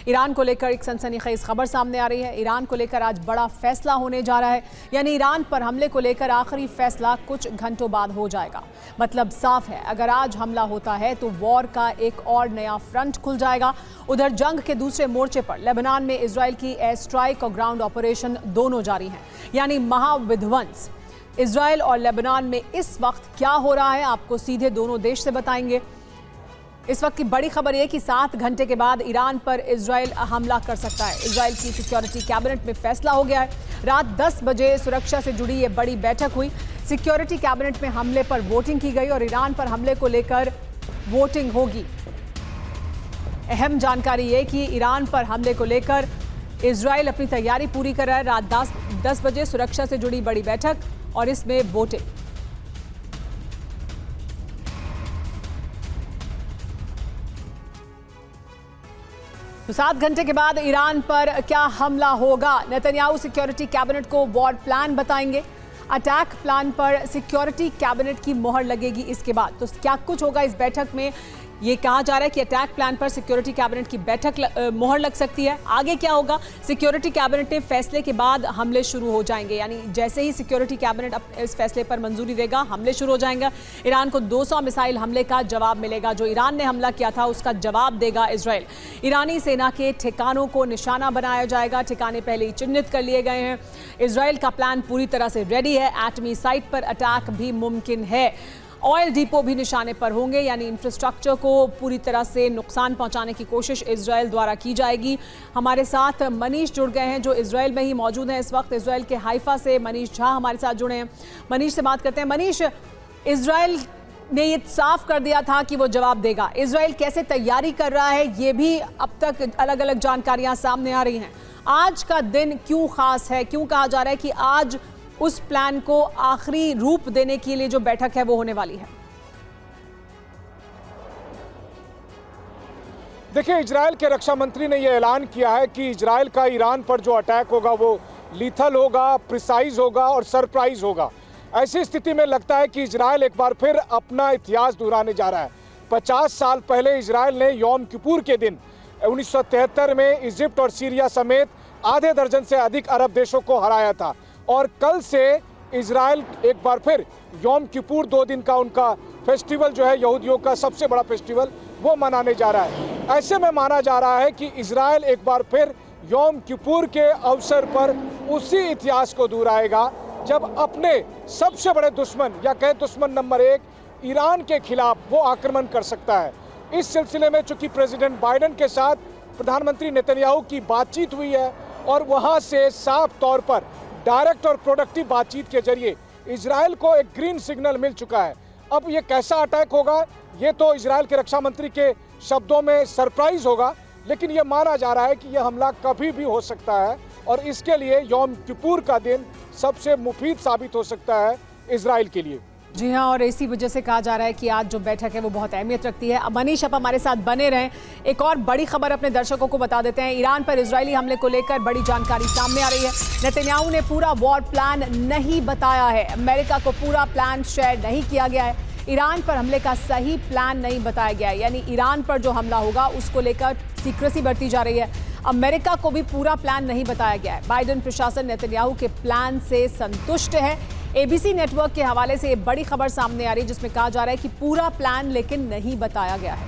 Iran को लेकर एक सनसनीखेज खबर सामने आ रही है। ईरान को लेकर आज बड़ा फैसला होने जा रहा है, यानी ईरान पर हमले को लेकर आखिरी फैसला कुछ घंटों बाद हो जाएगा। मतलब साफ है, अगर आज हमला होता है तो वॉर का एक और नया फ्रंट खुल जाएगा। उधर जंग के दूसरे मोर्चे पर लेबनान में इजराइल की एयर स्ट्राइक और ग्राउंड ऑपरेशन दोनों जारी हैं, यानी महाविध्वंस। इजराइल और लेबनान में इस वक्त क्या हो रहा है, आपको सीधे दोनों देश से बताएंगे। इस वक्त की बड़ी खबर यह कि 7 घंटे के बाद ईरान पर इजराइल हमला कर सकता है। इजराइल की सिक्योरिटी कैबिनेट में फैसला हो गया है। रात 10 बजे सुरक्षा से जुड़ी ये बड़ी बैठक हुई। सिक्योरिटी कैबिनेट में हमले पर वोटिंग की गई और ईरान पर हमले को लेकर वोटिंग होगी। अहम जानकारी ये कि ईरान पर हमले को लेकर इजराइल अपनी तैयारी पूरी कर रहा है। रात 10 बजे सुरक्षा से जुड़ी बड़ी बैठक और इसमें वोटिंग। तो 7 घंटे के बाद ईरान पर क्या हमला होगा? नेतन्याहू सिक्योरिटी कैबिनेट को वॉर प्लान बताएंगे। अटैक प्लान पर सिक्योरिटी कैबिनेट की मोहर लगेगी इसके बाद। तो क्या कुछ होगा इस बैठक में? ये कहा जा रहा है कि अटैक प्लान पर सिक्योरिटी कैबिनेट की मोहर लग सकती है। आगे क्या होगा? सिक्योरिटी कैबिनेट के फैसले के बाद हमले शुरू हो जाएंगे, यानी जैसे ही सिक्योरिटी कैबिनेट इस फैसले पर मंजूरी देगा, हमले शुरू हो जाएंगे। ईरान को 200 मिसाइल हमले का जवाब मिलेगा। जो ईरान ने हमला किया था उसका जवाब देगा इजराइल। ईरानी सेना के ठिकानों को निशाना बनाया जाएगा। ठिकाने पहले ही चिन्हित कर लिए गए हैं। इजराइल का प्लान पूरी तरह से रेडी है। एटमी साइट पर अटैक भी मुमकिन है। ऑयल डिपो भी निशाने पर होंगे, यानी इंफ्रास्ट्रक्चर को पूरी तरह से नुकसान पहुंचाने की कोशिश इजराइल द्वारा की जाएगी। हमारे साथ मनीष जुड़ गए हैं जो इजराइल में ही मौजूद हैं इस वक्त। इजराइल के हाइफा से मनीष झा हमारे साथ जुड़े हैं। मनीष से बात करते हैं। मनीष, इजराइल ने ये साफ कर दिया था कि वो जवाब देगा। इजराइल कैसे तैयारी कर रहा है, ये भी अब तक अलग अलग जानकारियां सामने आ रही हैं। आज का दिन क्यों खास है? क्यों कहा जा रहा है कि आज उस प्लान को आखिरी रूप देने के लिए जो बैठक है वो होने वाली है? देखिए, इजराइल के रक्षा मंत्री ने यह ऐलान किया है कि इजराइल का ईरान पर जो अटैक होगा वो लीथल होगा, प्रिसाइज होगा और सरप्राइज होगा। ऐसी स्थिति में लगता है कि इजराइल एक बार फिर अपना इतिहास दोहराने जा रहा है। 50 साल पहले इजराइल ने यौम किपुर के दिन 1973 में इजिप्ट और सीरिया समेत आधे दर्जन से अधिक अरब देशों को हराया था। और कल से इजराइल एक बार फिर यौम किपुर 2 दिन का उनका फेस्टिवल जो है, यहूदियों का सबसे बड़ा फेस्टिवल, वो मनाने जा रहा है। ऐसे में माना जा रहा है कि इजराइल एक बार फिर यौम किपुर के अवसर पर उसी इतिहास को दोहराएगा जब अपने सबसे बड़े दुश्मन या कहे दुश्मन नंबर 1 ईरान के खिलाफ वो आक्रमण कर सकता है। इस सिलसिले में चूंकि प्रेसिडेंट बाइडेन के साथ प्रधानमंत्री नेतन्याहू की बातचीत हुई है और वहाँ से साफ तौर पर डायरेक्ट और प्रोडक्टिव बातचीत के जरिए इजराइल को एक ग्रीन सिग्नल मिल चुका है। अब ये कैसा अटैक होगा, ये तो इजराइल के रक्षा मंत्री के शब्दों में सरप्राइज होगा, लेकिन ये माना जा रहा है कि यह हमला कभी भी हो सकता है और इसके लिए यौम किपुर का दिन सबसे मुफीद साबित हो सकता है इजराइल के लिए। जी हाँ, और इसी वजह से कहा जा रहा है कि आज जो बैठक है वो बहुत अहमियत रखती है। अब मनीष, आप हमारे साथ बने रहें। एक और बड़ी खबर अपने दर्शकों को बता देते हैं। ईरान पर इजरायली हमले को लेकर बड़ी जानकारी सामने आ रही है। नेतन्याहू ने पूरा वॉर प्लान नहीं बताया है। अमेरिका को पूरा प्लान शेयर नहीं किया गया है। ईरान पर हमले का सही प्लान नहीं बताया गया है, यानी ईरान पर जो हमला होगा उसको लेकर सीक्रेसी बरती जा रही है। अमेरिका को भी पूरा प्लान नहीं बताया गया है। बाइडेन प्रशासन नेतन्याहू के प्लान से संतुष्ट है। एबीसी नेटवर्क के हवाले से ये बड़ी खबर सामने आ रही है जिसमें कहा जा रहा है कि पूरा प्लान लेकिन नहीं बताया गया है।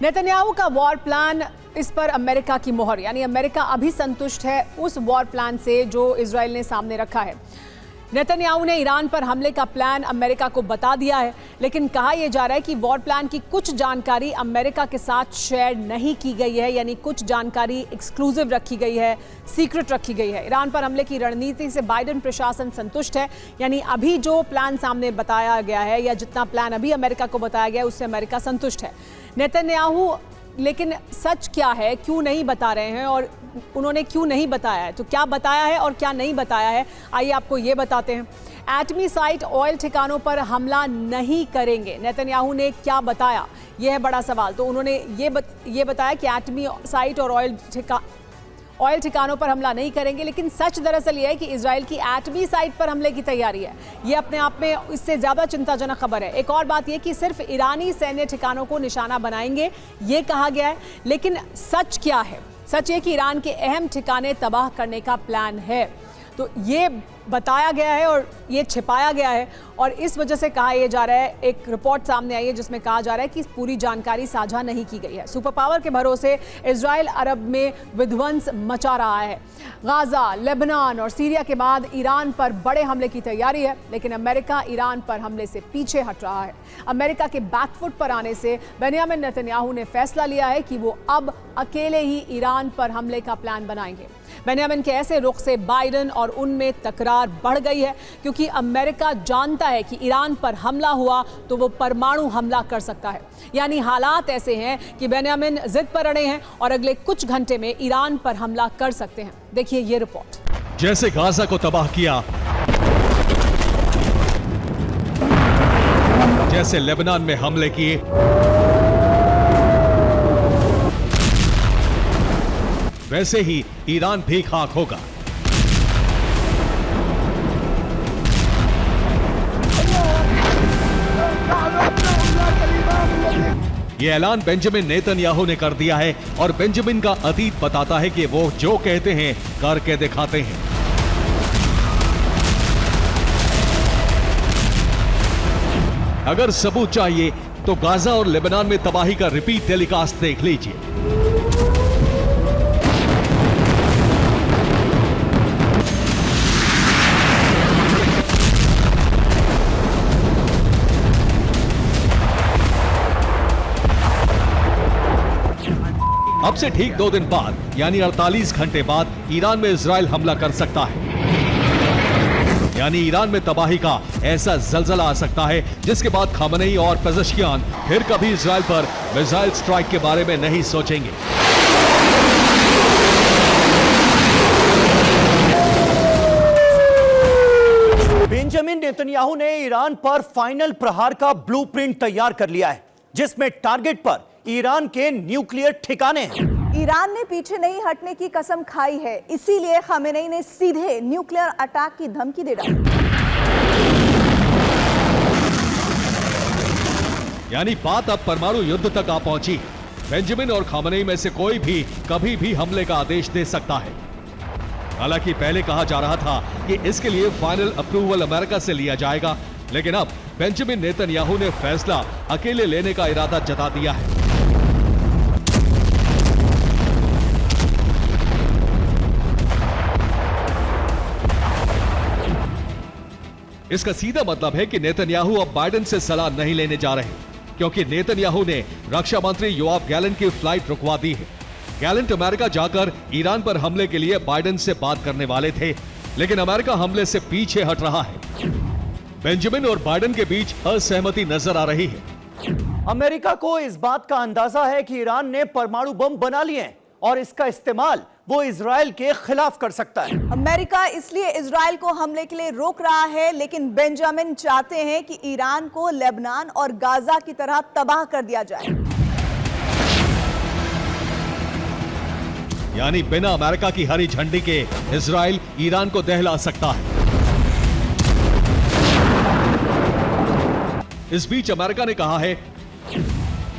नेतन्याहू का वॉर प्लान, इस पर अमेरिका की मोहर, यानी अमेरिका अभी संतुष्ट है उस वॉर प्लान से जो इजराइल ने सामने रखा है। नेतन्याहू ने ईरान पर हमले का प्लान अमेरिका को बता दिया है, लेकिन कहा यह जा रहा है कि वॉर प्लान की कुछ जानकारी अमेरिका के साथ शेयर नहीं की गई है, यानी कुछ जानकारी एक्सक्लूसिव रखी गई है, सीक्रेट रखी गई है। ईरान पर हमले की रणनीति से बाइडेन प्रशासन संतुष्ट है, यानी अभी जो प्लान सामने बताया गया है या जितना प्लान अभी अमेरिका को बताया गया है उससे अमेरिका संतुष्ट है। नेतन्याहू लेकिन सच क्या है, क्यों नहीं बता रहे हैं और उन्होंने क्यों नहीं बताया है? तो क्या बताया है और क्या नहीं बताया है, आइए आपको ये बताते हैं। एटमी साइट ऑयल ठिकानों पर हमला नहीं करेंगे, नेतन्याहू ने क्या बताया, यह है बड़ा सवाल। तो उन्होंने ये बताया कि एटमी साइट और ऑयल ठिकानों पर हमला नहीं करेंगे, लेकिन सच दरअसल यह है कि इजराइल की एटमी साइट पर हमले की तैयारी है। यह अपने आप में इससे ज्यादा चिंताजनक खबर है। एक और बात यह कि सिर्फ ईरानी सैन्य ठिकानों को निशाना बनाएंगे, ये कहा गया है, लेकिन सच क्या है? सच ये कि ईरान के अहम ठिकाने तबाह करने का प्लान है। तो ये बताया गया है और ये छिपाया गया है, और इस वजह से कहा यह जा रहा है, एक रिपोर्ट सामने आई है जिसमें कहा जा रहा है कि पूरी जानकारी साझा नहीं की गई है। सुपर पावर के भरोसे इजराइल अरब में विध्वंस मचा रहा है। गाजा, लेबनान और सीरिया के बाद ईरान पर बड़े हमले की तैयारी है, लेकिन अमेरिका ईरान पर हमले से पीछे हट रहा है। अमेरिका के बैकफुट पर आने से बेंजामिन नेतन्याहू ने फैसला लिया है कि वो अब अकेले ही ईरान पर हमले का प्लान बनाएंगे। बेंजामिन के ऐसे रुख से बाइडेन और उनमें तकरार बढ़ गई है, क्योंकि अमेरिका जानता है कि ईरान पर हमला हुआ तो वो परमाणु हमला कर सकता है। यानी हालात ऐसे हैं कि बेंजामिन जिद पर अड़े हैं और अगले कुछ घंटे में ईरान पर हमला कर सकते हैं। देखिए ये रिपोर्ट। जैसे गाजा को तबाह किया, जैसे लेबनान में हमले किए, वैसे ही ईरान भी खाक होगा। यह ऐलान बेंजामिन नेतन्याहू ने कर दिया है, और बेंजामिन का अतीत बताता है कि वो जो कहते हैं करके दिखाते हैं। अगर सबूत चाहिए तो गाजा और लेबनान में तबाही का रिपीट टेलीकास्ट देख लीजिए। अब से ठीक 2 दिन बाद यानी 48 घंटे बाद ईरान में इजराइल हमला कर सकता है। यानी ईरान में तबाही का ऐसा जलजला आ सकता है जिसके बाद खामनेई और पेजेश्कियान फिर कभी इजराइल पर मिसाइल स्ट्राइक के बारे में नहीं सोचेंगे। बेंजामिन नेतन्याहू ने ईरान पर फाइनल प्रहार का ब्लूप्रिंट तैयार कर लिया है, जिसमें टारगेट पर ईरान के न्यूक्लियर ठिकाने हैं। ईरान ने पीछे नहीं हटने की कसम खाई है, इसीलिए खामेनेई ने सीधे न्यूक्लियर अटैक की धमकी दे डाली। यानी बात अब परमाणु युद्ध तक आ पहुंची। बेंजामिन और खामेनेई में से कोई भी कभी भी हमले का आदेश दे सकता है। हालांकि पहले कहा जा रहा था कि इसके लिए फाइनल अप्रूवल अमेरिका से लिया जाएगा, लेकिन अब बेंजामिन नेतन्याहू ने फैसला अकेले लेने का इरादा जता दिया है। इसका सीधा मतलब है कि नेतन्याहू अब बाइडेन से सलाह नहीं लेने जा रहे, क्योंकि नेतन्याहू ने रक्षा मंत्री योआव गैलेंट की फ्लाइट रुकवा दी है। गैलेंट अमेरिका जाकर ईरान पर हमले के लिए बाइडेन से बात करने वाले थे, लेकिन अमेरिका हमले से पीछे हट रहा है। बेंजामिन और बाइडेन के बीच असहमति नजर आ रही है। अमेरिका को इस बात का अंदाजा है कि ईरान ने परमाणु बम बना लिए हैं और इसका इस्तेमाल वो इजराइल के खिलाफ कर सकता है। अमेरिका इसलिए इजराइल को हमले के लिए रोक रहा है, लेकिन बेंजामिन चाहते हैं कि ईरान को लेबनान और गाजा की तरह तबाह कर दिया जाए। यानी बिना अमेरिका की हरी झंडी के इजराइल ईरान को दहला सकता है। इस बीच अमेरिका ने कहा है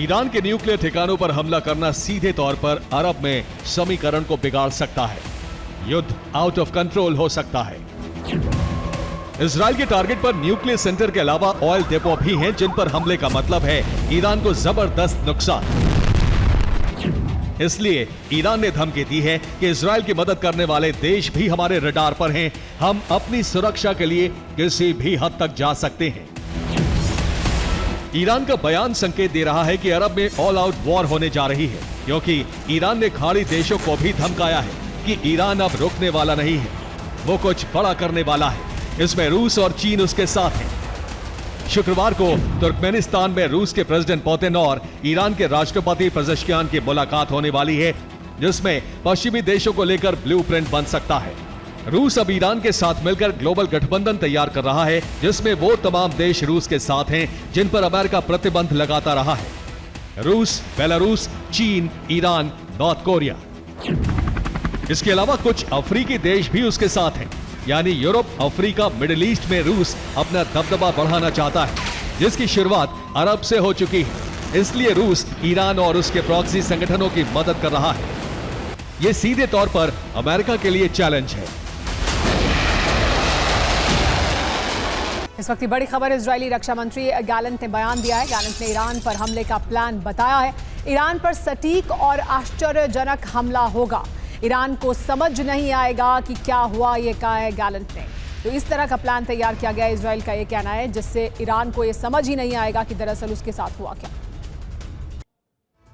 ईरान के न्यूक्लियर ठिकानों पर हमला करना सीधे तौर पर अरब में समीकरण को बिगाड़ सकता है। युद्ध आउट ऑफ कंट्रोल हो सकता है। इजराइल के टारगेट पर न्यूक्लियर सेंटर के अलावा ऑयल डिपो भी हैं, जिन पर हमले का मतलब है ईरान को जबरदस्त नुकसान। इसलिए ईरान ने धमकी दी है कि इजराइल की मदद करने वाले देश भी हमारे रडार पर हैं। हम अपनी सुरक्षा के लिए किसी भी हद तक जा सकते हैं। ईरान का बयान संकेत दे रहा है कि अरब में ऑल आउट वॉर होने जा रही है, क्योंकि ईरान ने खाड़ी देशों को भी धमकाया है कि ईरान अब रुकने वाला नहीं है, वो कुछ बड़ा करने वाला है। इसमें रूस और चीन उसके साथ हैं। शुक्रवार को तुर्कमेनिस्तान में रूस के प्रेसिडेंट पुतिन और ईरान के राष्ट्रपति पेजेश्कियान की मुलाकात होने वाली है, जिसमें पश्चिमी देशों को लेकर ब्लूप्रिंट बन सकता है। रूस अब ईरान के साथ मिलकर ग्लोबल गठबंधन तैयार कर रहा है, जिसमें वो तमाम देश रूस के साथ हैं जिन पर अमेरिका प्रतिबंध लगाता रहा है। रूस, बेलारूस, चीन, ईरान, नॉर्थ कोरिया। इसके अलावा कुछ अफ्रीकी देश भी उसके साथ हैं, यानी यूरोप, अफ्रीका, मिडिल ईस्ट में रूस अपना दबदबा बढ़ाना चाहता है, जिसकी शुरुआत अरब से हो चुकी है। इसलिए रूस ईरान और उसके प्रॉक्सी संगठनों की मदद कर रहा है। यह सीधे तौर पर अमेरिका के लिए चैलेंज है। इस वक्त की बड़ी खबर, इजरायली रक्षा मंत्री गैलेंट ने बयान दिया है। गैलेंट ने ईरान पर हमले का प्लान बताया है। ईरान पर सटीक और आश्चर्यजनक हमला होगा। ईरान को समझ नहीं आएगा कि क्या हुआ, ये कहा है गैलेंट ने। तो इस तरह का प्लान तैयार किया गया, इजरायल का ये कहना है, जिससे ईरान को ये समझ ही नहीं आएगा कि दरअसल उसके साथ हुआ क्या।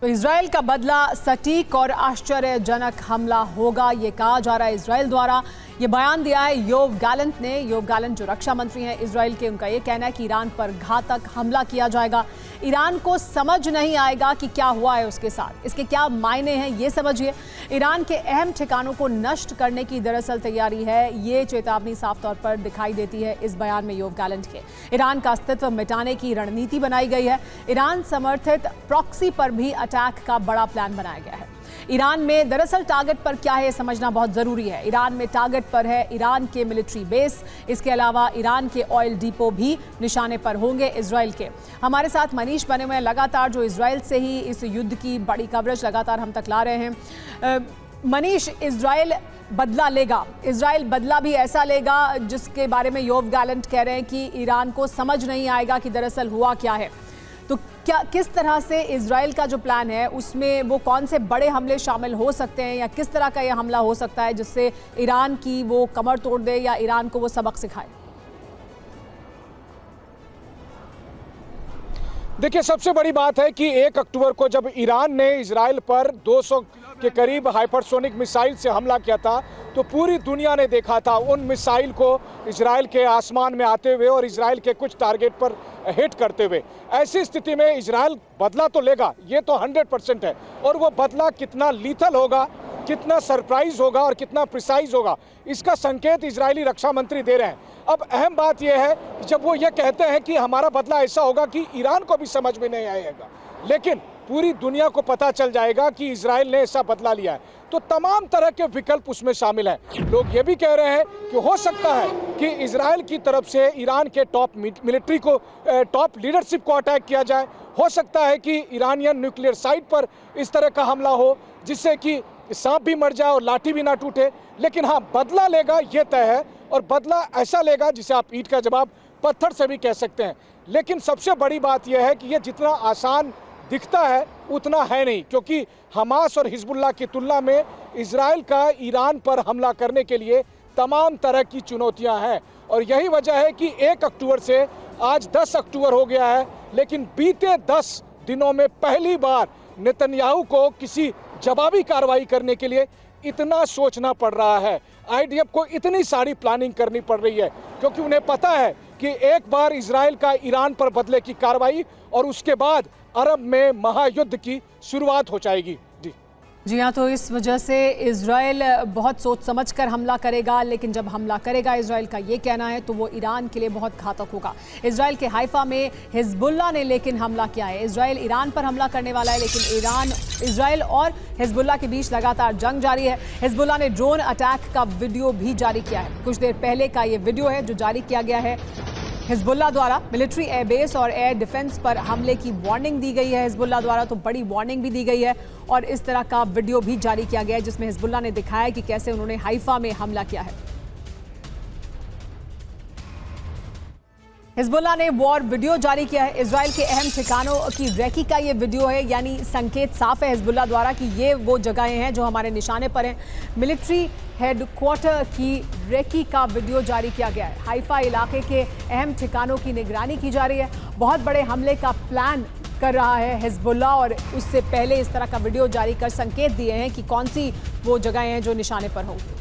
तो इजरायल का बदला सटीक और आश्चर्यजनक हमला होगा, ये कहा जा रहा है इजरायल द्वारा। ये बयान दिया है योव गैलेंट ने। योव गैलेंट जो रक्षा मंत्री हैं इजरायल के, उनका ये कहना है कि ईरान पर घातक हमला किया जाएगा। ईरान को समझ नहीं आएगा कि क्या हुआ है उसके साथ, इसके क्या मायने हैं ये समझिए। ईरान के अहम ठिकानों को नष्ट करने की दरअसल तैयारी है, ये चेतावनी साफ तौर पर दिखाई देती है इस बयान में योव गैलेंट के। ईरान का अस्तित्व मिटाने की रणनीति बनाई गई है। ईरान समर्थित प्रॉक्सी पर भी अटैक का बड़ा प्लान बनाया गया है। ईरान में दरअसल टारगेट पर क्या है समझना बहुत जरूरी है। ईरान में टारगेट पर है ईरान के मिलिट्री बेस, इसके अलावा ईरान के ऑयल डिपो भी निशाने पर होंगे इजरायल के। हमारे साथ मनीष बने हुए हैं लगातार, जो इजरायल से ही इस युद्ध की बड़ी कवरेज लगातार हम तक ला रहे हैं। मनीष, इजरायल बदला लेगा, इजरायल बदला भी ऐसा लेगा जिसके बारे में योव गैलेंट कह रहे हैं कि ईरान को समझ नहीं आएगा कि दरअसल हुआ क्या है। तो क्या किस तरह से इजरायल का जो प्लान है उसमें वो कौन से बड़े हमले शामिल हो सकते हैं, या किस तरह का ये हमला हो सकता है जिससे ईरान की वो कमर तोड़ दे या ईरान को वो सबक सिखाए? देखिए, सबसे बड़ी बात है कि 1 अक्टूबर को जब ईरान ने इजरायल पर 200 के करीब हाइपरसोनिक मिसाइल से हमला किया था, तो पूरी दुनिया ने देखा था उन मिसाइल को इजरायल के आसमान में आते हुए और इजरायल के कुछ टारगेट पर हिट करते हुए। ऐसी स्थिति में इजरायल बदला तो लेगा, ये तो 100% है, और वो बदला कितना लीथल होगा, कितना सरप्राइज होगा और कितना प्रिसाइज होगा, इसका संकेत इजरायली रक्षा मंत्री दे रहे हैं। अब अहम बात यह है कि जब वो ये कहते हैं कि हमारा बदला ऐसा होगा कि ईरान को भी समझ में नहीं आएगा, लेकिन पूरी दुनिया को पता चल जाएगा कि इजरायल ने ऐसा बदला लिया है, तो तमाम तरह के विकल्प उसमें शामिल हैं। लोग ये भी कह रहे हैं कि हो सकता है कि इजरायल की तरफ से ईरान के टॉप मिलिट्री को, टॉप लीडरशिप को अटैक किया जाए। हो सकता है कि ईरानियन न्यूक्लियर साइट पर इस तरह का हमला हो जिससे कि सांप भी मर जाए और लाठी भी ना टूटे। लेकिन हाँ, बदला लेगा ये तय है, और बदला ऐसा लेगा जिसे आप ईंट का जवाब पत्थर से भी कह सकते हैं। लेकिन सबसे बड़ी बात यह है कि ये जितना आसान दिखता है उतना है नहीं, क्योंकि हमास और हिजबुल्लाह की तुलना में इजरायल का ईरान पर हमला करने के लिए तमाम तरह की चुनौतियां हैं। और यही वजह है कि 1 अक्टूबर से आज 10 अक्टूबर हो गया है, लेकिन बीते 10 दिनों में पहली बार नेतन्याहू को किसी जवाबी कार्रवाई करने के लिए इतना सोचना पड़ रहा है। आईडीएफ को इतनी सारी प्लानिंग करनी पड़ रही है, क्योंकि उन्हें पता है कि एक बार इजरायल का ईरान पर बदले की कार्रवाई और उसके बाद अरब में महायुद्ध की शुरुआत हो जाएगी। जी हाँ, तो इस वजह से इजरायल बहुत सोच समझ कर हमला करेगा, लेकिन जब हमला करेगा, इजरायल का ये कहना है, तो वो ईरान के लिए बहुत घातक होगा। इजरायल के हाइफा में हिजबुल्लाह ने लेकिन हमला किया है। इजरायल ईरान पर हमला करने वाला है, लेकिन इजरायल और हिजबुल्लाह के बीच लगातार जंग जारी है। हिजबुल्लाह ने ड्रोन अटैक का वीडियो भी जारी किया है। कुछ देर पहले का ये वीडियो है जो जारी किया गया है। हिजबुल्लाह द्वारा मिलिट्री एयरबेस और एयर डिफेंस पर हमले की वार्निंग दी गई है। हिजबुल्लाह द्वारा तो बड़ी वार्निंग भी दी गई है, और इस तरह का वीडियो भी जारी किया गया है जिसमें हिजबुल्लाह ने दिखाया कि कैसे उन्होंने हाइफा में हमला किया है। हिजबुल्लाह ने वॉर वीडियो जारी किया है। इजरायल के अहम ठिकानों की रेकी का ये वीडियो है, यानी संकेत साफ है हिजबुल्लाह द्वारा कि ये वो जगहें हैं जो हमारे निशाने पर हैं। मिलिट्री हेडक्वार्टर की रेकी का वीडियो जारी किया गया है। हाइफा इलाके के अहम ठिकानों की निगरानी की जा रही है। बहुत बड़े हमले का प्लान कर रहा है हिजबुल्लाह, और उससे पहले इस तरह का वीडियो जारी कर संकेत दिए हैं कि कौन सी वो जगहें हैं जो निशाने पर होंगी।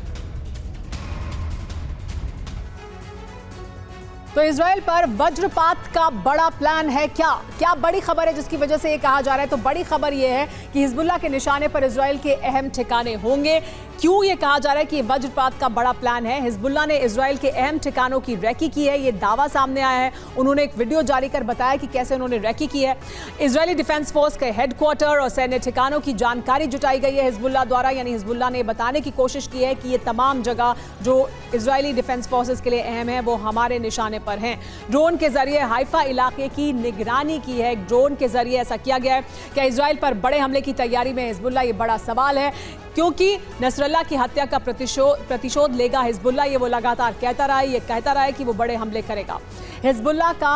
तो इजराइल पर वज्रपात का बड़ा प्लान है क्या बड़ी खबर है जिसकी वजह से ये कहा जा रहा है? तो बड़ी खबर ये है कि हिजबुल्लाह के निशाने पर इजराइल के अहम ठिकाने होंगे। क्यों ये कहा जा रहा है कि वज्रपात का बड़ा प्लान है? हिजबुल्लाह ने इजराइल के अहम ठिकानों की रैकी की है, ये दावा सामने आया है। उन्होंने एक वीडियो जारी कर बताया कि कैसे उन्होंने रैकी की है। इजरायली डिफेंस फोर्स के हेडक्वार्टर और सैन्य ठिकानों की जानकारी जुटाई गई है हिजबुल्लाह द्वारा, यानी हिजबुल्लाह ने बताने की कोशिश की है कि ये तमाम जगह जो इजरायली डिफेंस फोर्सेस के लिए अहम है वो हमारे निशाने पर हैं। ड्रोन के जरिए हाइफा इलाके की निगरानी की है, ड्रोन के जरिए ऐसा किया गया है। क्या इजराइल पर बड़े हमले की तैयारी में हिजबुल्लाह? ये बड़ा सवाल है, क्योंकि नसरल्लाह की हत्या का प्रतिशोध लेगा हिजबुल्लाह, ये वो लगातार कहता रहा है। ये कहता रहा है कि वो बड़े हमले करेगा। हिजबुल्लाह का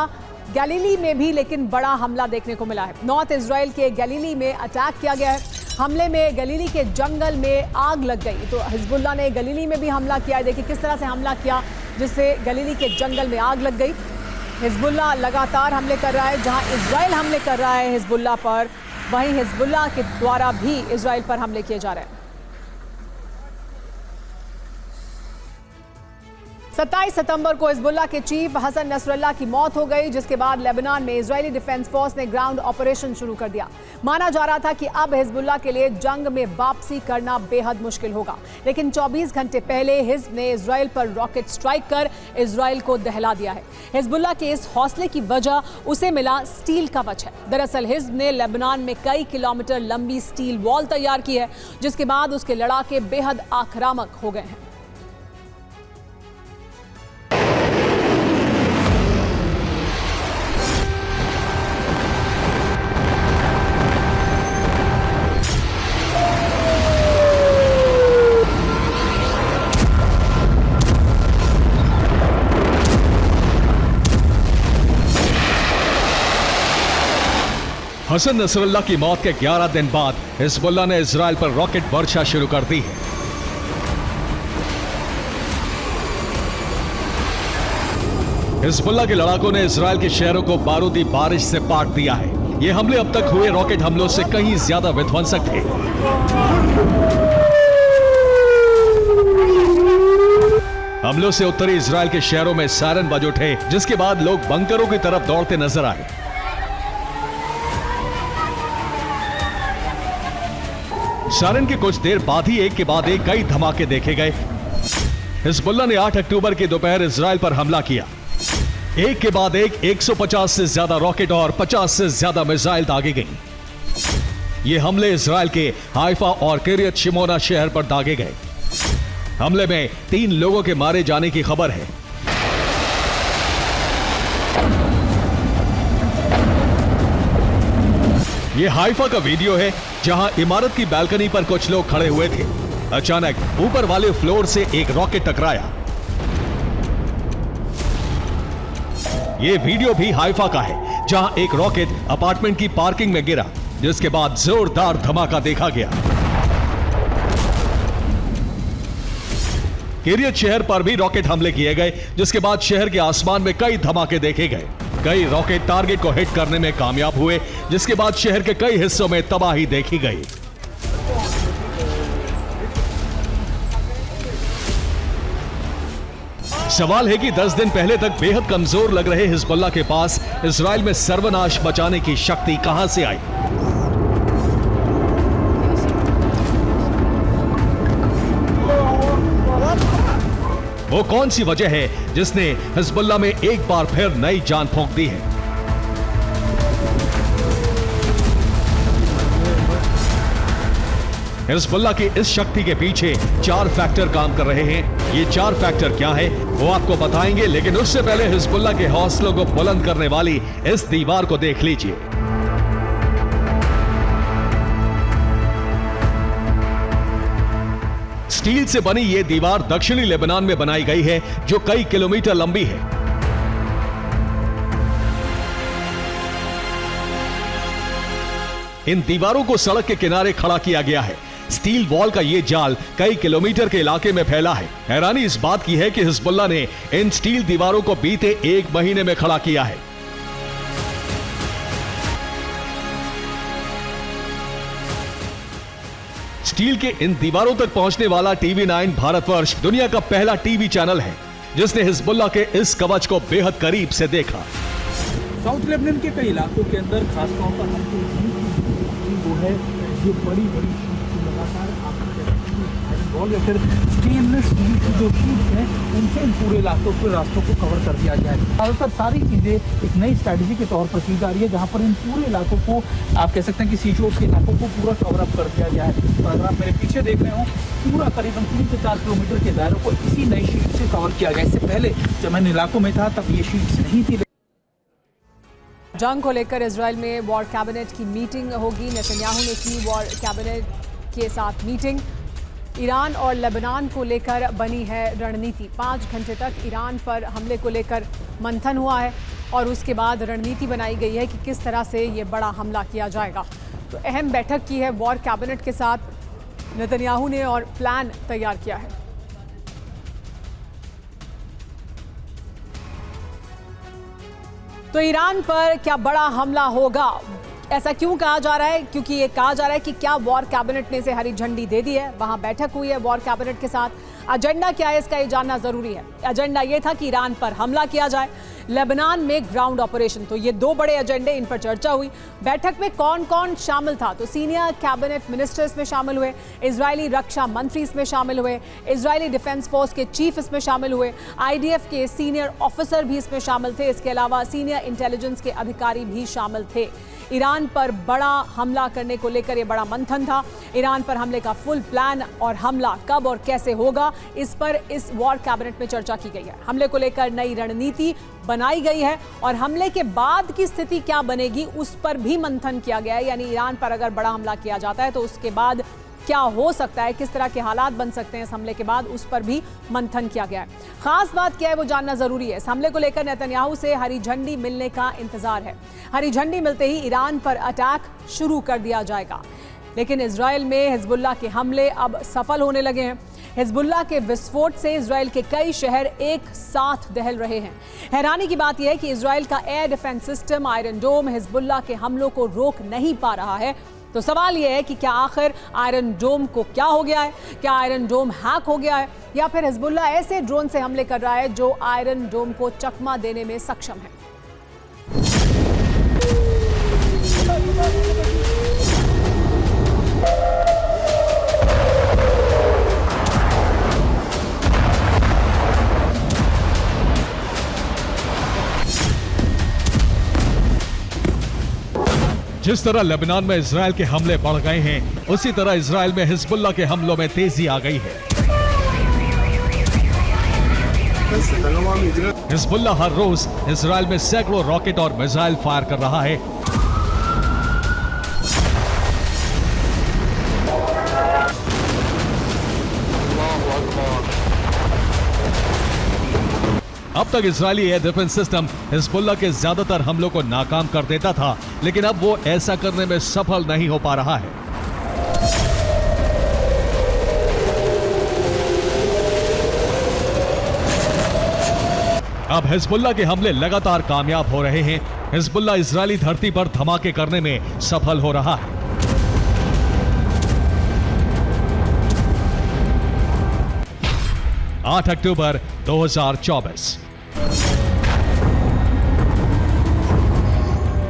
गलीली में भी लेकिन बड़ा हमला देखने को मिला है। नॉर्थ इजराइल के गलीली में अटैक किया गया है। हमले में गलीली के जंगल में आग लग गई। तो हिजबुल्लाह ने गलीली में भी हमला किया है। देखिए किस तरह से हमला किया, जिससे गलीली के जंगल में आग लग गई। हिजबुल्लाह लगातार हमले कर रहा है। जहां इजराइल हमले कर रहा है हिजबुल्लाह पर, वहीं हिजबुल्लाह के द्वारा भी इजराइल पर हमले किए जा रहे हैं। 27 सितंबर को हिजबुल्लाह के चीफ हसन नसरल्लाह की मौत हो गई, जिसके बाद लेबनान में इजरायली डिफेंस फोर्स ने ग्राउंड ऑपरेशन शुरू कर दिया। माना जा रहा था कि अब हिजबुल्लाह के लिए जंग में वापसी करना बेहद मुश्किल होगा, लेकिन 24 घंटे पहले हिजब ने इजराइल पर रॉकेट स्ट्राइक कर इजराइल को दहला दिया है। हिजबुल्लाह के इस हौसले की वजह उसे मिला स्टील कवच है। दरअसल हिजब ने लेबनान में कई किलोमीटर लंबी स्टील वॉल तैयार की है, जिसके बाद उसके लड़ाके बेहद आक्रामक हो गए हैं। हसन नसरल्लाह की मौत के 11 दिन बाद हिजबुल्लाह ने इजराइल पर रॉकेट वर्षा शुरू कर दी है। हिजबुल्लाह के लड़ाकों ने इजराइल के शहरों को बारूदी बारिश से पाट दिया है। ये हमले अब तक हुए रॉकेट हमलों से कहीं ज्यादा विध्वंसक थे। हमलों से उत्तरी इजराइल के शहरों में सायरन बज उठे, जिसके बाद लोग बंकरों की तरफ दौड़ते नजर आए। सायरन के कुछ देर बाद ही एक के बाद एक कई धमाके देखे गए। हिजबुल्लाह ने 8 अक्टूबर की दोपहर इजराइल पर हमला किया। एक के बाद एक 150 से ज्यादा रॉकेट और 50 से ज्यादा मिसाइल दागे गई। ये हमले इजराइल के हाइफा और किरियत शिमोना शहर पर दागे गए। हमले में 3 लोगों के मारे जाने की खबर है। ये हाइफा का वीडियो है, जहां इमारत की बालकनी पर कुछ लोग खड़े हुए थे। अचानक ऊपर वाले फ्लोर से एक रॉकेट टकराया। ये वीडियो भी हाइफा का है, जहां एक रॉकेट अपार्टमेंट की पार्किंग में गिरा, जिसके बाद जोरदार धमाका देखा गया। किरियत शहर पर भी रॉकेट हमले किए गए, जिसके बाद शहर के आसमान में कई धमाके देखे गए। कई रॉकेट टारगेट को हिट करने में कामयाब हुए, जिसके बाद शहर के कई हिस्सों में तबाही देखी गई। सवाल है कि 10 दिन पहले तक बेहद कमजोर लग रहे हिजबुल्लाह के पास इजराइल में सर्वनाश मचाने की शक्ति कहां से आई? वो कौन सी वजह है जिसने हिजबुल्लाह में एक बार फिर नई जान फूंक दी है? हिजबुल्लाह की इस शक्ति के पीछे 4 फैक्टर काम कर रहे हैं। ये 4 फैक्टर क्या है वो आपको बताएंगे, लेकिन उससे पहले हिजबुल्लाह के हौसलों को बुलंद करने वाली इस दीवार को देख लीजिए। स्टील से बनी यह दीवार दक्षिणी लेबनान में बनाई गई है, जो कई किलोमीटर लंबी है। इन दीवारों को सड़क के किनारे खड़ा किया गया है। स्टील वॉल का यह जाल कई किलोमीटर के इलाके में फैला है। हैरानी इस बात की है कि हिजबुल्लाह ने इन स्टील दीवारों को बीते 1 महीने में खड़ा किया है। स्टील के इन दीवारों तक पहुंचने वाला टीवी 9 भारतवर्ष दुनिया का पहला टीवी चैनल है। जिसने हिजबुल्लाह के इस कवच को बेहद करीब से देखा। साउथ लेबनान के कई इलाकों के अंदर खासतौर पर हमको वो है ये बड़ी लगातार या फिर स्टेनलेस स्टील की जो शीट्स हैं उनसे इन पूरे इलाकों के रास्तों को कवर कर दिया गया है। ज़्यादातर सारी चीज़ें एक नई स्ट्रैटेजी के तौर पर की जा रही है, जहां पर इन पूरे इलाकों को आप कह सकते हैं कि सीशोर के इलाकों को पूरा कवर अप कर दिया गया है। और अगर आप मेरे पीछे देख रहे हो, पूरा करीबन 3 से 4 किलोमीटर के दायरे को इसी नई शीट से कवर किया गया। इससे पहले जब मैं इन इलाकों में था तब ये शीट्स नहीं थी। जंग को लेकर इजराइल में वॉर कैबिनेट की मीटिंग होगी। नेतन्याहू ने की वॉर कैबिनेट के साथ मीटिंग। ईरान और लेबनान को लेकर बनी है रणनीति। 5 घंटे तक ईरान पर हमले को लेकर मंथन हुआ है और उसके बाद रणनीति बनाई गई है कि किस तरह से ये बड़ा हमला किया जाएगा। तो अहम बैठक की है वॉर कैबिनेट के साथ नेतन्याहू ने और प्लान तैयार किया है। तो ईरान पर क्या बड़ा हमला होगा? ऐसा क्यों कहा जा रहा है? क्योंकि ये कहा जा रहा है कि क्या वॉर कैबिनेट ने इसे हरी झंडी दे दी है। वहां बैठक हुई है वॉर कैबिनेट के साथ। एजेंडा क्या है इसका ये जानना जरूरी है। एजेंडा ये था कि ईरान पर हमला किया जाए, लेबनान में ग्राउंड ऑपरेशन। तो ये 2 बड़े एजेंडे, इन पर चर्चा हुई। बैठक में कौन कौन शामिल था? तो सीनियर कैबिनेट मिनिस्टर इसमें शामिल हुए, इजरायली रक्षा मंत्री इसमें शामिल हुए, इजरायली डिफेंस फोर्स के चीफ इसमें शामिल हुए, IDF के सीनियर ऑफिसर भी इसमें शामिल थे। इसके अलावा सीनियर इंटेलिजेंस के अधिकारी भी शामिल थे। ईरान पर बड़ा हमला करने को लेकर यह बड़ा मंथन था। ईरान पर हमले का फुल प्लान और हमला कब और कैसे होगा, इस पर इस वॉर कैबिनेट में चर्चा की गई है। हमले को लेकर नई रणनीति बनाई गई है और हमले के बाद की स्थिति क्या बनेगी उस पर भी मंथन किया गया है। यानी ईरान पर अगर बड़ा हमला किया जाता है तो उसके बाद क्या हो सकता है, किस तरह के हालात बन सकते हैं इस हमले के बाद, उस पर भी मंथन किया गया है। खास बात क्या है वो जानना जरूरी है। इस हमले को लेकर नेतन्याहू से हरी झंडी मिलने का इंतजार है। हरी झंडी मिलते ही ईरान पर अटैक शुरू कर दिया जाएगा। लेकिन इजराइल में हिजबुल्लाह के हमले अब सफल होने लगे हैं। हिजबुल्लाह के विस्फोट से इजराइल के कई शहर एक साथ दहल रहे हैं। हैरानी की बात यह है कि इजराइल का एयर डिफेंस सिस्टम आयरन डोम हिजबुल्लाह के हमलों को रोक नहीं पा रहा है। तो सवाल यह है कि क्या आखिर आयरन डोम को क्या हो गया है? क्या आयरन डोम हैक हो गया है या फिर हिजबुल्लाह ऐसे ड्रोन से हमले कर रहा है जो आयरन डोम को चकमा देने में सक्षम है? जिस तरह लेबनान में इजराइल के हमले बढ़ गए हैं, उसी तरह इजराइल में हिजबुल्लाह के हमलों में तेजी आ गई है। हिजबुल्लाह हर रोज इजराइल में सैकड़ों रॉकेट और मिसाइल फायर कर रहा है। अब तक Israeli air defence system Hezbollah के ज्यादातर हमलों को नाकाम कर देता था, लेकिन अब वो ऐसा करने में सफल नहीं हो पा रहा है। अब हिजबुल्लाह के हमले लगातार कामयाब हो रहे हैं। हिजबुल्लाह इजरायली धरती पर धमाके करने में सफल हो रहा है। आठ अक्टूबर 2024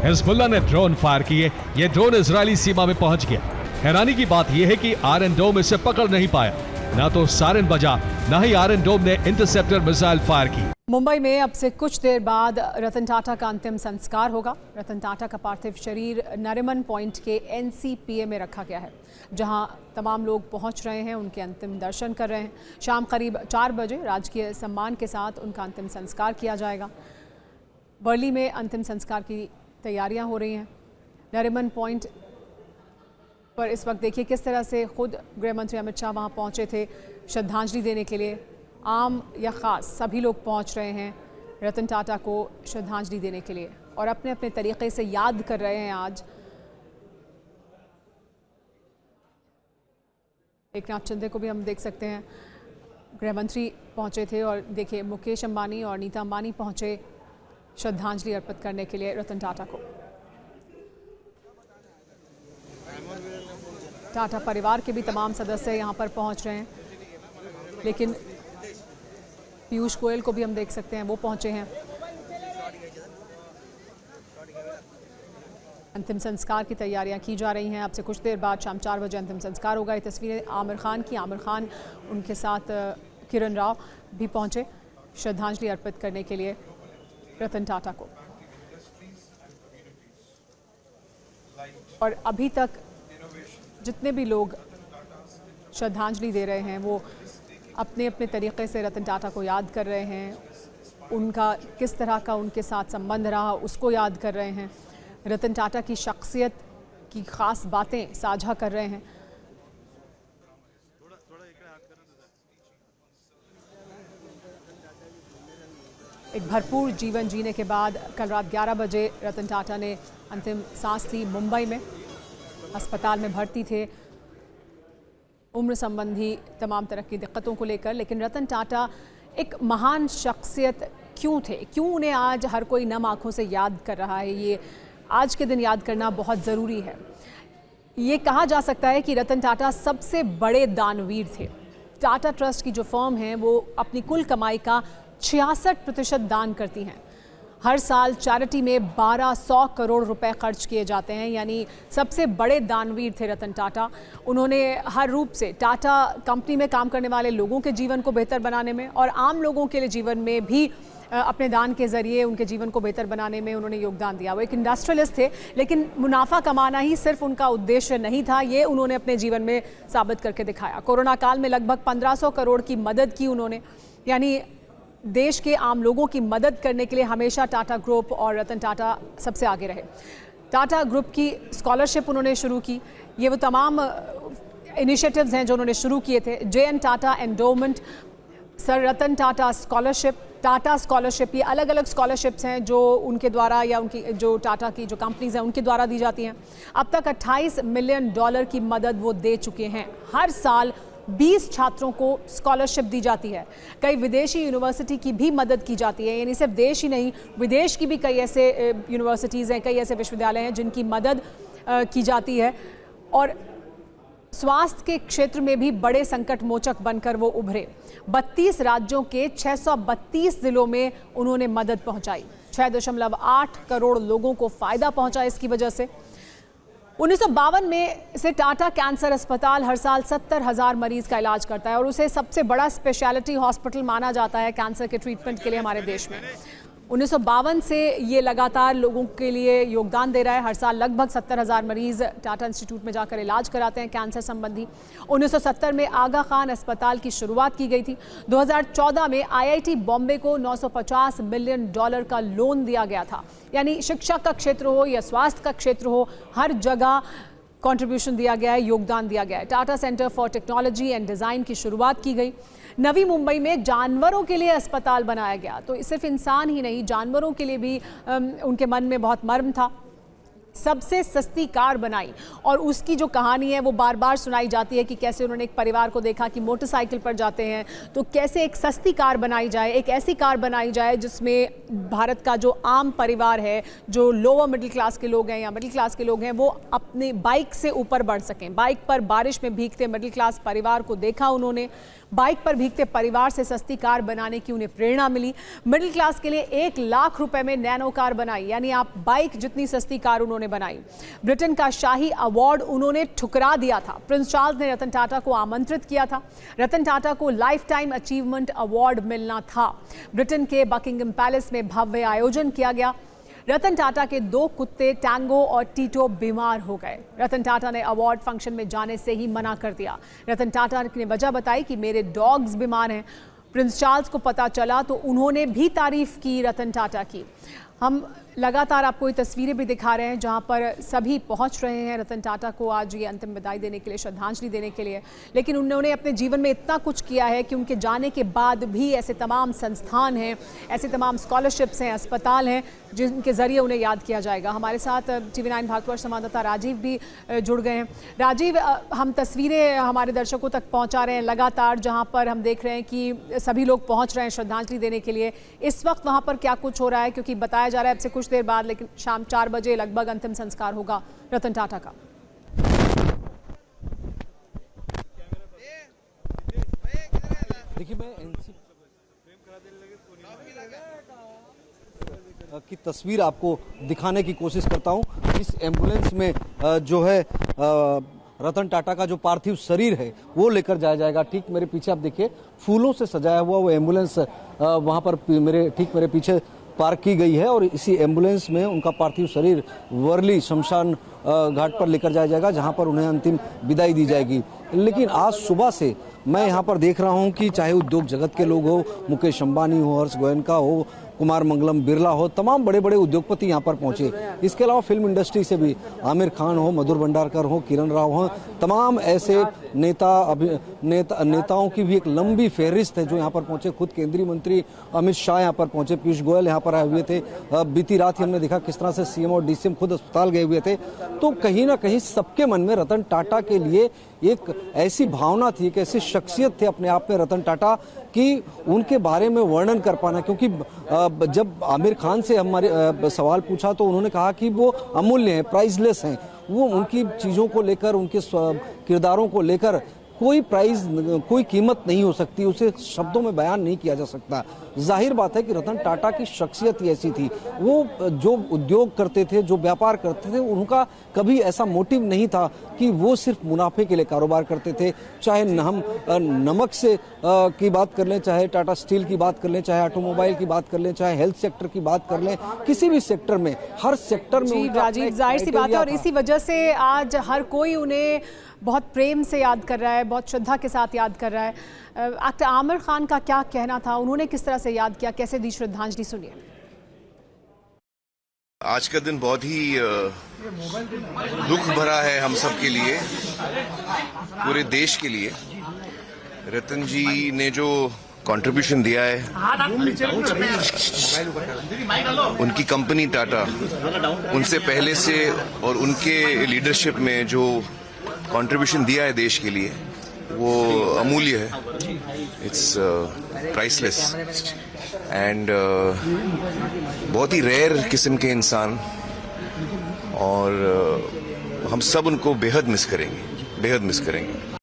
हिजबुल्लाह ने ड्रोन फायर किए। ये ड्रोन इजरायली सीमा में पहुंच गया। हैरानी की बात यह है कि आयरन डोम इसे पकड़ नहीं पाया। ना तो सायरन बजा, ना ही आयरन डोम ने इंटरसेप्टर मिसाइल फायर की। मुंबई में अब से कुछ देर बाद रतन टाटा का अंतिम संस्कार होगा। रतन टाटा का पार्थिव शरीर नरिमन पॉइंट के NCPA में रखा गया है, जहां तमाम लोग पहुंच रहे हैं, उनके अंतिम दर्शन कर रहे हैं। शाम करीब 4 बजे राजकीय सम्मान के साथ उनका अंतिम संस्कार किया जाएगा। बर्ली में अंतिम संस्कार की तैयारियां हो रही हैं। नरिमन पॉइंट पर इस वक्त देखिए किस तरह से खुद गृह मंत्री अमित शाह वहां पहुंचे थे श्रद्धांजलि देने के लिए। आम या ख़ास सभी लोग पहुंच रहे हैं रतन टाटा को श्रद्धांजलि देने के लिए और अपने अपने तरीके से याद कर रहे हैं। आज एकनाथ शिंदे को भी हम देख सकते हैं, गृह मंत्री पहुंचे थे और देखिए मुकेश अंबानी और नीता अंबानी पहुंचे श्रद्धांजलि अर्पित करने के लिए रतन टाटा को। टाटा परिवार के भी तमाम सदस्य यहां पर पहुंच रहे हैं, लेकिन पीयूष गोयल को भी हम देख सकते हैं, वो पहुंचे हैं। अंतिम संस्कार की तैयारियां की जा रही हैं। अब से कुछ देर बाद शाम 4 बजे अंतिम संस्कार होगा। ये तस्वीरें आमिर खान की, आमिर खान उनके साथ किरण राव भी पहुंचे श्रद्धांजलि अर्पित करने के लिए रतन टाटा को। और अभी तक जितने भी लोग श्रद्धांजलि दे रहे हैं वो अपने अपने तरीके से रतन टाटा को याद कर रहे हैं, उनका किस तरह का उनके साथ संबंध रहा उसको याद कर रहे हैं, रतन टाटा की शख्सियत की ख़ास बातें साझा कर रहे हैं। एक भरपूर जीवन जीने के बाद कल रात 11 बजे रतन टाटा ने अंतिम सांस ली। मुंबई में अस्पताल में भर्ती थे उम्र संबंधी तमाम तरह की दिक्कतों को लेकर। लेकिन रतन टाटा एक महान शख्सियत क्यों थे, क्यों उन्हें आज हर कोई नम आँखों से याद कर रहा है, ये आज के दिन याद करना बहुत ज़रूरी है। ये कहा जा सकता है कि रतन टाटा सबसे बड़े दानवीर थे। टाटा ट्रस्ट की जो फर्म है वो अपनी कुल कमाई का 66% दान करती हैं। हर साल चैरिटी में 1200 करोड़ रुपए खर्च किए जाते हैं, यानी सबसे बड़े दानवीर थे रतन टाटा। उन्होंने हर रूप से टाटा कंपनी में काम करने वाले लोगों के जीवन को बेहतर बनाने में और आम लोगों के लिए जीवन में भी अपने दान के ज़रिए उनके जीवन को बेहतर बनाने में उन्होंने योगदान दिया। वो एक इंडस्ट्रियलिस्ट थे, लेकिन मुनाफा कमाना ही सिर्फ उनका उद्देश्य नहीं था, ये उन्होंने अपने जीवन में साबित करके दिखाया। कोरोना काल में लगभग 1500 करोड़ की मदद की उन्होंने, यानी देश के आम लोगों की मदद करने के लिए हमेशा टाटा ग्रुप और रतन टाटा सबसे आगे रहे। टाटा ग्रुप की स्कॉलरशिप उन्होंने शुरू की। ये वो तमाम इनिशिएटिव्स हैं जो उन्होंने शुरू किए थे। JN Tata endowment, sir Ratan Tata scholarship, Tata scholarship, ये अलग अलग स्कॉलरशिप्स हैं जो उनके द्वारा या उनकी जो टाटा की जो कंपनीज हैं उनके द्वारा दी जाती हैं। अब तक $28 मिलियन की मदद वो दे चुके हैं। हर साल 20 छात्रों को स्कॉलरशिप दी जाती है। कई विदेशी यूनिवर्सिटी की भी मदद की जाती है, यानी सिर्फ देश ही नहीं विदेश की भी कई ऐसे यूनिवर्सिटीज़ हैं, कई ऐसे विश्वविद्यालय हैं जिनकी मदद की जाती है। और स्वास्थ्य के क्षेत्र में भी बड़े संकट मोचक बनकर वो उभरे। 32 राज्यों के 632 जिलों में उन्होंने मदद पहुंचाई। 6.8 करोड़ लोगों को फ़ायदा पहुंचा इसकी वजह से। 1952 में से टाटा कैंसर अस्पताल हर साल 70,000 मरीज का इलाज करता है और उसे सबसे बड़ा स्पेशलिटी हॉस्पिटल माना जाता है कैंसर के ट्रीटमेंट के लिए हमारे देश में। 1952 से ये लगातार लोगों के लिए योगदान दे रहा है। हर साल लगभग 70,000 मरीज टाटा इंस्टीट्यूट में जाकर इलाज कराते हैं कैंसर संबंधी। 1970 में आगा खान अस्पताल की शुरुआत की गई थी। 2014 में IIT बॉम्बे को $950 मिलियन का लोन दिया गया था। यानी शिक्षा का क्षेत्र हो या स्वास्थ्य का क्षेत्र हो, हर जगह कंट्रीब्यूशन दिया गया है, योगदान दिया गया है। Tata centre for technology and design की शुरुआत की गई। नवी मुंबई में जानवरों के लिए अस्पताल बनाया गया, तो सिर्फ इंसान ही नहीं जानवरों के लिए भी उनके मन में बहुत मर्म था। सबसे सस्ती कार बनाई और उसकी जो कहानी है वो बार बार सुनाई जाती है कि कैसे उन्होंने एक परिवार को देखा कि मोटरसाइकिल पर जाते हैं, तो कैसे एक सस्ती कार बनाई जाए, एक ऐसी कार बनाई जाए जिसमें भारत का जो आम परिवार है, जो लोअर मिडिल क्लास के लोग हैं या मिडिल क्लास के लोग हैं, वो अपने बाइक से ऊपर बढ़ सकें। बाइक पर बारिश में भीगते मिडिल क्लास परिवार को देखा उन्होंने, बाइक पर भीगते परिवार से सस्ती कार बनाने की उन्हें प्रेरणा मिली। मिडिल क्लास के लिए 1 लाख रुपए में नैनो कार बनाई, यानी आप बाइक जितनी सस्ती कार उन्होंने बनाई। ब्रिटेन का शाही अवार्ड उन्होंने ठुकरा दिया था। प्रिंस चार्ल्स ने रतन टाटा को आमंत्रित किया था। रतन टाटा को लाइफ टाइम अचीवमेंट अवार्ड मिलना था। ब्रिटेन के बकिंगम पैलेस में भव्य आयोजन किया गया। रतन टाटा के 2 कुत्ते टैंगो और टीटो बीमार हो गए। रतन टाटा ने अवार्ड फंक्शन में जाने से ही मना कर दिया। रतन टाटा ने वजह बताई कि मेरे डॉग्स बीमार हैं। प्रिंस चार्ल्स को पता चला तो उन्होंने भी तारीफ की रतन टाटा की। हम लगातार आपको ये तस्वीरें भी दिखा रहे हैं जहां पर सभी पहुंच रहे हैं रतन टाटा को आज ये अंतिम विदाई देने के लिए, श्रद्धांजलि देने के लिए। लेकिन उन्होंने अपने जीवन में इतना कुछ किया है कि उनके जाने के बाद भी ऐसे तमाम संस्थान हैं, ऐसे तमाम स्कॉलरशिप्स हैं, अस्पताल हैं जिनके ज़रिए उन्हें याद किया जाएगा। हमारे साथ TV9 भारतवर्ष संवाददाता राजीव भी जुड़ गए हैं। राजीव, हम तस्वीरें हमारे दर्शकों तक पहुँचा रहे हैं लगातार, जहाँ पर हम देख रहे हैं कि सभी लोग पहुँच रहे हैं श्रद्धांजलि देने के लिए। इस वक्त वहाँ पर क्या कुछ हो रहा है, क्योंकि बताया जा रहा है अब से कुछ देर बाद, लेकिन शाम 4 बजे लगभग अंतिम संस्कार होगा रतन टाटा का। देखिए मैं की तस्वीर आपको दिखाने की कोशिश करता हूं। इस एम्बुलेंस में जो है रतन टाटा का जो पार्थिव शरीर है वो लेकर जाया जाएगा। ठीक मेरे पीछे आप देखिए फूलों से सजाया हुआ वो एम्बुलेंस वहां पर मेरे पीछे पार्क की गई है और इसी एम्बुलेंस में उनका पार्थिव शरीर वर्ली शमशान घाट पर लेकर जाया जाएगा, जहां पर उन्हें अंतिम विदाई दी जाएगी। लेकिन आज सुबह से मैं यहां पर देख रहा हूं कि चाहे उद्योग जगत के लोग हो, मुकेश अंबानी हो, हर्ष गोयनका हो, कुमार मंगलम बिरला हो, तमाम बड़े बड़े उद्योगपति यहां पर पहुंचे। इसके अलावा फिल्म इंडस्ट्री से भी आमिर खान हो, मधुर भंडारकर हो, किरण राव हो, तमाम ऐसे नेताओं की भी एक लंबी फहरिस्त है जो यहां पर पहुंचे। खुद केंद्रीय मंत्री अमित शाह यहां पर पहुंचे, पीयूष गोयल यहां पर आए हुए थे। बीती रात ही हमने देखा किस तरह से सीएम और डीसीएम खुद अस्पताल गए हुए थे। तो कहीं ना कहीं सबके मन में रतन टाटा के लिए एक ऐसी भावना थी, एक ऐसी शख्सियत थे अपने आप में रतन टाटा कि उनके बारे में वर्णन कर पाना। क्योंकि जब आमिर खान से हमारे सवाल पूछा तो उन्होंने कहा कि वो अमूल्य हैं, प्राइसलेस हैं। वो उनकी चीज़ों को लेकर, उनके किरदारों को लेकर कोई कोई कीमत नहीं हो सकती, उसे शब्दों में बयान नहीं किया जा सकता। जाहिर बात है कि रतन टाटा की शख्सियत ही ऐसी थी। वो जो उद्योग करते थे, जो व्यापार करते थे, उनका कभी ऐसा मोटिव नहीं था कि वो सिर्फ मुनाफे के लिए कारोबार करते थे। चाहे हम नमक से की बात कर लें, चाहे टाटा स्टील की बात कर लें, चाहे ऑटोमोबाइल की बात कर लें, चाहे हेल्थ सेक्टर की बात कर लें, किसी भी सेक्टर में, हर सेक्टर में राजीव, जाहिर सी बात है और इसी वजह से आज हर कोई उन्हें बहुत प्रेम से याद कर रहा है, बहुत श्रद्धा के साथ याद कर रहा है। एक्टर आमिर खान का क्या कहना था, उन्होंने किस तरह से याद किया, कैसे दी श्रद्धांजलि, सुनिए। आज का दिन बहुत ही दुख भरा है हम सब के लिए, पूरे देश के लिए। रतन जी ने जो कंट्रीब्यूशन दिया है, उनकी कंपनी टाटा, उनसे पहले से और उनके लीडरशिप में जो कंट्रीब्यूशन दिया है देश के लिए, वो अमूल्य है। इट्स प्राइसलेस एंड बहुत ही रेयर किस्म के इंसान, और हम सब उनको बेहद मिस करेंगे।